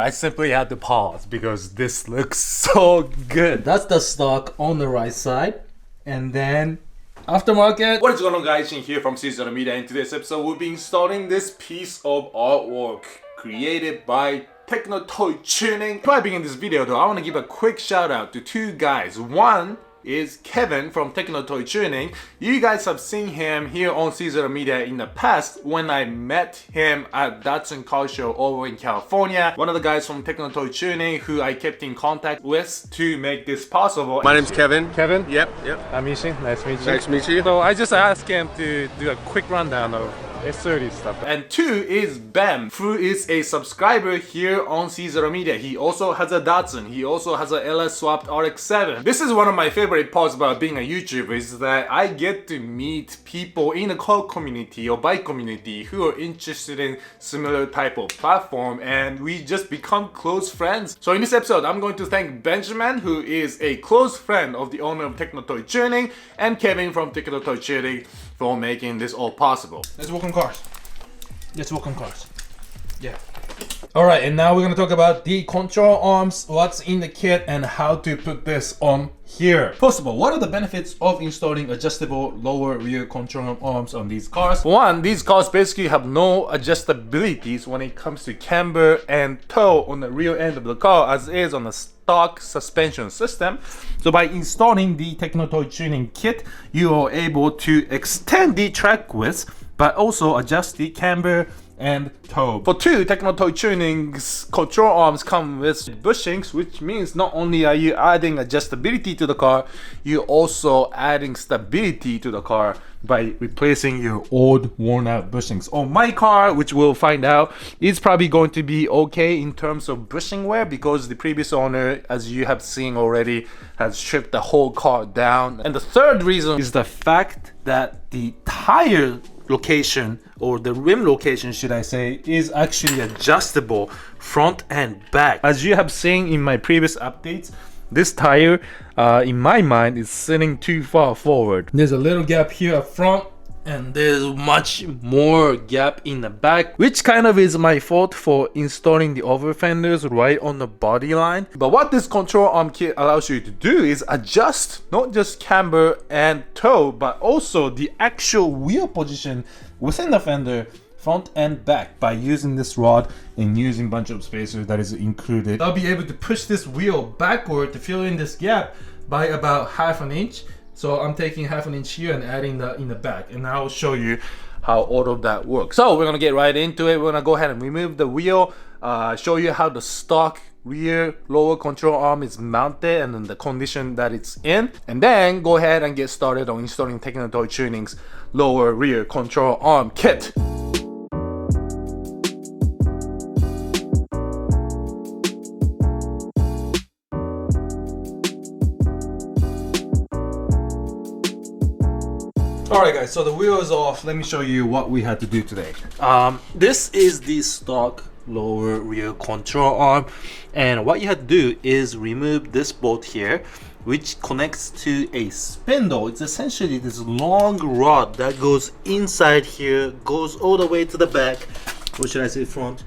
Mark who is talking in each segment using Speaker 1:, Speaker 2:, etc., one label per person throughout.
Speaker 1: I simply had to pause because this looks so good. That's the stock on the right side. And then aftermarket. What is going on, guys? Shin here from CZeroMedia. In today's episode, we'll be installing this piece of artwork created by Techno toy tuning. Before I begin this video though, I want to give a quick shout out to two guys. One is Kevin from Techno toy tuning. You guys have seen him here on CZeroMedia in the past when I met him at Datsun car show over in California. One of the guys from Techno toy tuning who I kept in contact with to make this possible.
Speaker 2: My name's Kevin.
Speaker 1: Kevin?
Speaker 2: Yep.
Speaker 1: I'm Ishin. Nice to meet you.
Speaker 2: Nice to meet you.
Speaker 1: So I just asked him to do a quick rundown of S30 stuff. And two is Bam, who is a subscriber here on CZeroMedia. He also has a Datsun. He also has a LS swapped RX-7. This is one of my favorite parts about being a YouTuber, is that I get to meet people in the car community or bike community who are interested in similar type of platform, and we just become close friends. So in this episode, I'm going to thank Benjamin, who is a close friend of the owner of Techno toy tuning, and Kevin from Techno toy tuning for making this all possible. Let's work on cars. Let's work on cars. Yeah. Alright, and now we're gonna talk about the control arms, what's in the kit, and how to put this on here. First of all, what are the benefits of installing adjustable lower rear control arms on these cars? One, these cars basically have no adjustabilities when it comes to camber and toe on the rear end of the car, as is on the stock suspension system. So by installing the Techno toy tuning kit, you are able to extend the track width but also adjust the camber and toe. For two, Techno toy tuning's control arms come with bushings, which means not only are you adding adjustability to the car, you're also adding stability to the car by replacing your old worn out bushings. On my car, which we'll find out, is probably going to be okay in terms of bushing wear because the previous owner, as you have seen already, has stripped the whole car down. And the third reason is the fact that the tire location, or the rim location should I say, is actually adjustable front and back. As you have seen in my previous updates, this tire in my mind is sitting too far forward. There's a little gap here up front and there's much more gap in the back, which kind of is my fault for installing the over fenders right on the body line. But what this control arm kit allows you to do is adjust not just camber and toe, but also the actual wheel position within the fender, front and back, by using this rod and using a bunch of spacers that is included. I'll be able to push this wheel backward to fill in this gap by about 1/2 inch. So I'm taking 1/2 inch here and adding that in the back, and I'll show you how all of that works. So we're gonna get right into it. We're gonna go ahead and remove the wheel, show you how the stock rear lower control arm is mounted and then the condition that it's in, and then go ahead and get started on installing Techno toy tuning's lower rear control arm kit. Alright guys, so the wheel is off. Let me show you what we had to do today. This is the stock lower rear control arm, and what you have to do is remove this bolt here, which connects to a spindle. It's essentially this long rod that goes inside here, goes all the way to the back, or should I say front,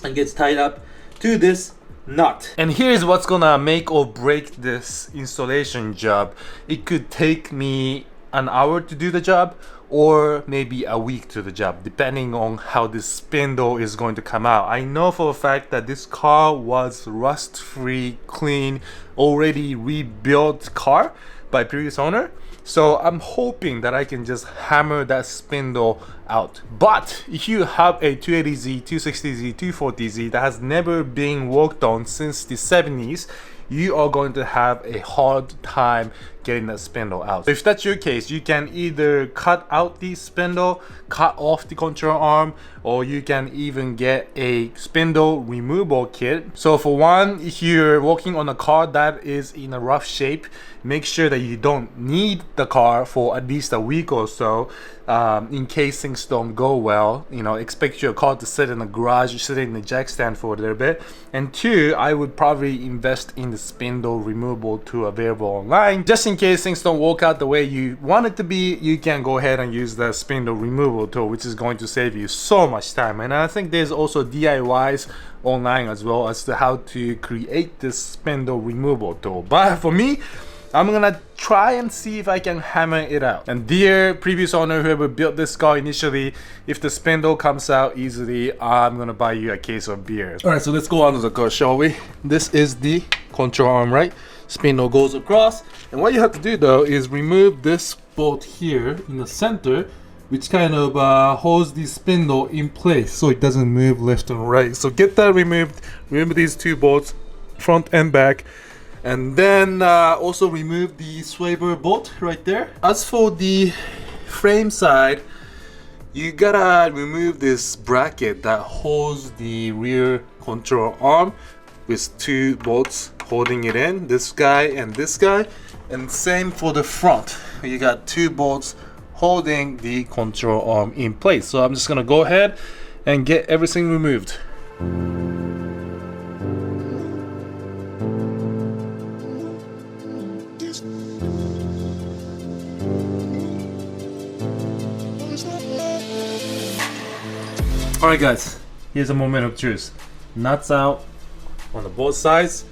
Speaker 1: and gets tied up to this nut. And here's what's gonna make or break this installation job. It could take me an hour to do the job, or maybe a week to the job, depending on how this spindle is going to come out. I know for a fact that this car was rust-free, clean, already rebuilt car by previous owner, so I'm hoping that I can just hammer that spindle out. But if you have a 280Z, 260Z, 240Z that has never been worked on since the 70s, you are going to have a hard time getting that spindle out. If that's your case, you can either cut out the spindle, cut off the control arm, or you can even get a spindle removal kit. So for one, if you're working on a car that is in a rough shape, make sure that you don't need the car for at least a week or so. in case things don't go well. You know, expect your car to sit in the garage, sit in the jack stand for a little bit. And two, I would probably invest in the spindle removable tool available online. Just in case things don't work out the way you want it to be, you can go ahead and use the spindle removal tool, which is going to save you so much time. And I think there's also DIYs online as well as to how to create this spindle removal tool. But for me, I'm gonna try and see if I can hammer it out. And dear previous owner, whoever built this car initially, if the spindle comes out easily, I'm gonna buy you a case of beer. Alright, so let's go on to the car, shall we? This is the control arm, right? Spindle goes across. And what you have to do though is remove this bolt here in the center, which kind of holds the spindle in place so it doesn't move left and right. So get that removed. Remove these two bolts, front and back. And then also remove the swivel bolt right there. As for the frame side, you gotta remove this bracket that holds the rear control arm with two bolts holding it in, this guy and this guy. And same for the front, you got two bolts holding the control arm in place. So I'm just gonna go ahead and get everything removed. Alright guys, here's a moment of truth. Nuts out on the both sides.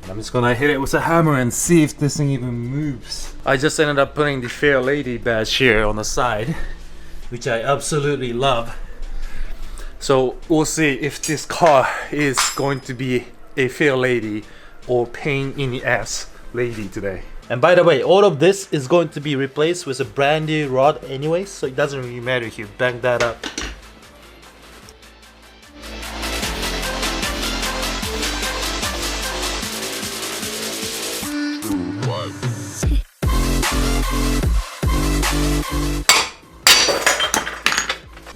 Speaker 1: And I'm just gonna hit it with a hammer and see if this thing even moves. I just ended up putting the Fair Lady badge here on the side, which I absolutely love. So we'll see if this car is going to be a Fair Lady or pain in the ass lady today. And by the way, all of this is going to be replaced with a brand new rod anyway, so it doesn't really matter if you bang that up.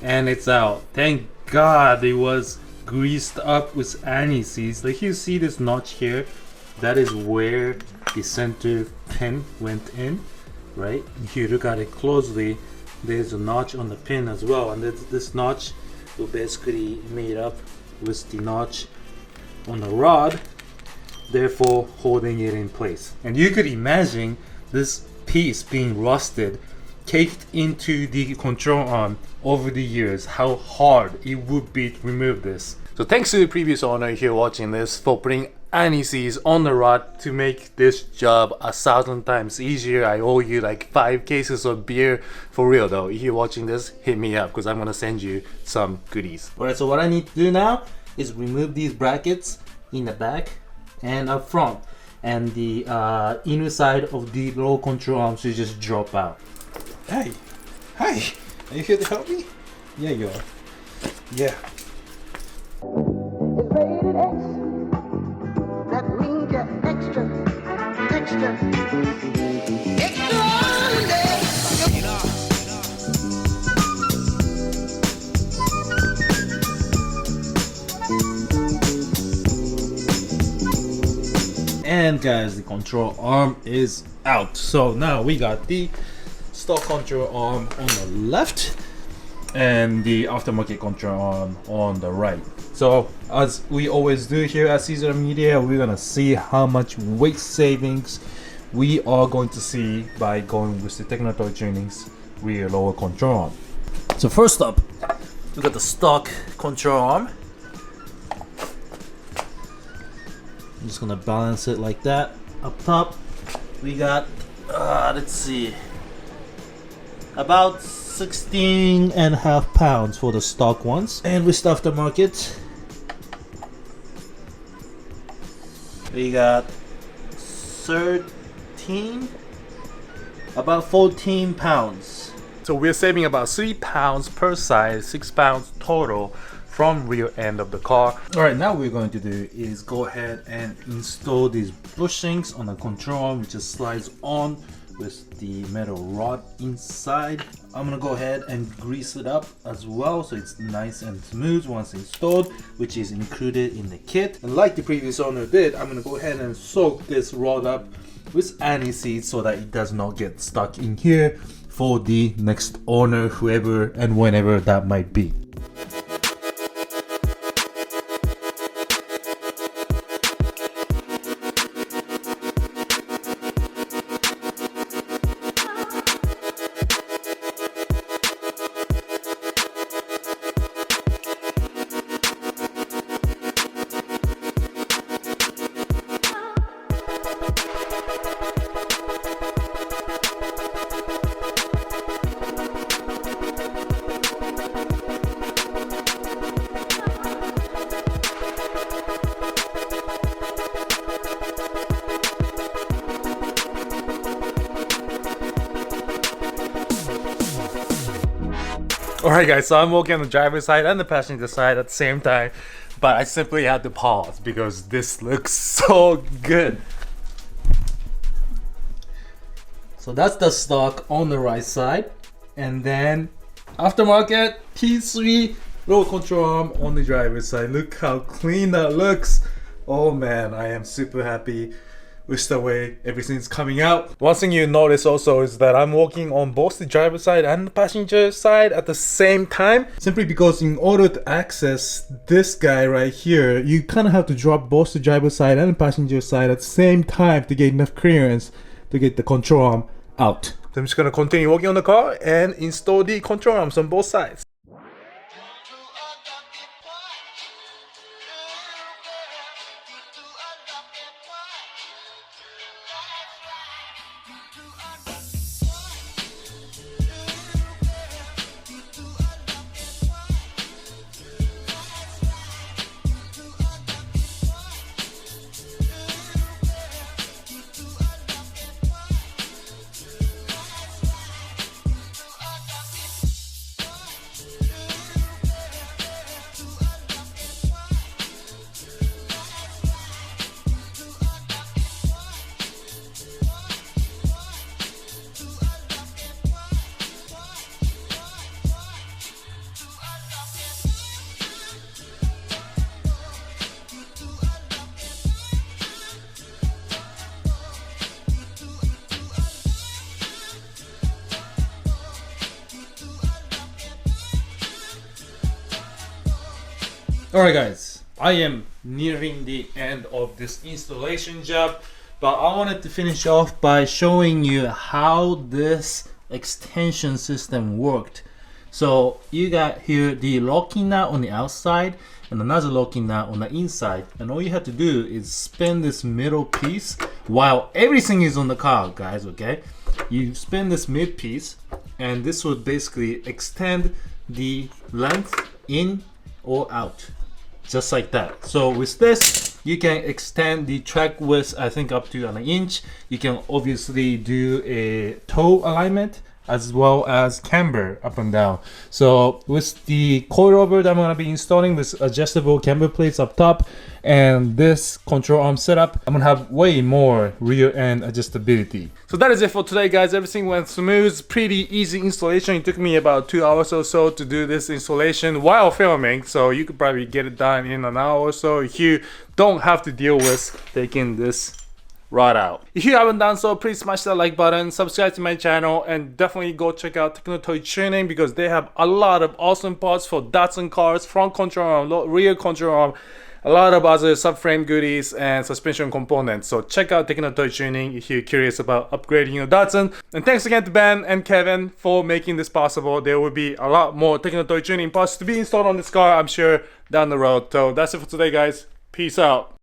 Speaker 1: And it's out. Thank God it was greased up with anti-seize. Like you see this notch here, that is where the center pin went in, right? If you look at it closely, there's a notch on the pin as well, and this notch will basically made up with the notch on the rod, therefore holding it in place. And you could imagine this piece being rusted, caked into the control arm over the years, how hard it would be to remove this. So thanks to the previous owner here watching this for putting anti-seize on the rod to make this job 1,000 times easier. I owe you like 5 cases of beer. For real though, if you're watching this, hit me up because I'm gonna send you some goodies. Alright, so what I need to do now is remove these brackets in the back and up front, and the inner side of the lower control arm should just drop out. Hey, hi, are you here to help me? Yeah, you are. Yeah.
Speaker 2: It's rated X. That means you're extra.
Speaker 1: And guys, the control arm is out. So now we got the stock control arm on the left and the aftermarket control arm on the right. So as we always do here at CZeroMedia, we're gonna see how much weight savings we are going to see by going with the Techno tuning's rear lower control arm. So first up, we got the stock control arm. I'm just gonna balance it like that. Up top, we got let's see, about 16.5 pounds for the stock ones, and with the aftermarket we got 13, about 14 pounds. So we're saving about 3 pounds per side, 6 pounds total from rear end of the car. Alright, now what we're going to do is go ahead and install these bushings on the control arm, which just slides on with the metal rod inside. I'm gonna go ahead and grease it up as well so it's nice and smooth once installed, which is included in the kit. And like the previous owner did, I'm gonna go ahead and soak this rod up with anti-seize so that it does not get stuck in here for the next owner, whoever and whenever that might be. Alright guys, so I'm walking on the driver's side and the passenger side at the same time, but I simply had to pause because this looks so good. So that's the stock on the right side, and then aftermarket P3 roll control arm on the driver's side. Look how clean that looks. Oh man, I am super happy with the way everything's coming out. One thing you notice also is that I'm walking on both the driver's side and the passenger side at the same time, simply because in order to access this guy right here, you kind of have to drop both the driver's side and the passenger side at the same time to get enough clearance to get the control arm out. So I'm just gonna continue walking on the car and install the control arms on both sides. Alright guys, I am nearing the end of this installation job, but I wanted to finish off by showing you how this extension system worked. So you got here the locking nut on the outside and another locking nut on the inside, and all you have to do is spin this middle piece while everything is on the car, guys. Okay, you spin this mid piece and this would basically extend the length in or out, just like that. So with this, you can extend the track width, I think, up to an inch. You can obviously do a toe alignment as well as camber up and down. So with the coilover that I'm going to be installing with adjustable camber plates up top and this control arm setup, I'm going to have way more rear end adjustability. So that is it for today, guys. Everything went smooth, pretty easy installation. It took me about 2 hours or so to do this installation while filming, so you could probably get it done in an hour or so if you don't have to deal with taking this rod out. If you haven't done so, please smash that like button, subscribe to my channel, and definitely go check out Techno Toy Tuning because they have a lot of awesome parts for Datsun cars, front control arm, rear control arm, a lot of other subframe goodies and suspension components. So check out Techno Toy Tuning if you're curious about upgrading your Datsun. And thanks again to Ben and Kevin for making this possible. There will be a lot more Techno Toy Tuning parts to be installed on this car, I'm sure, down the road. So that's it for today, guys. Peace out.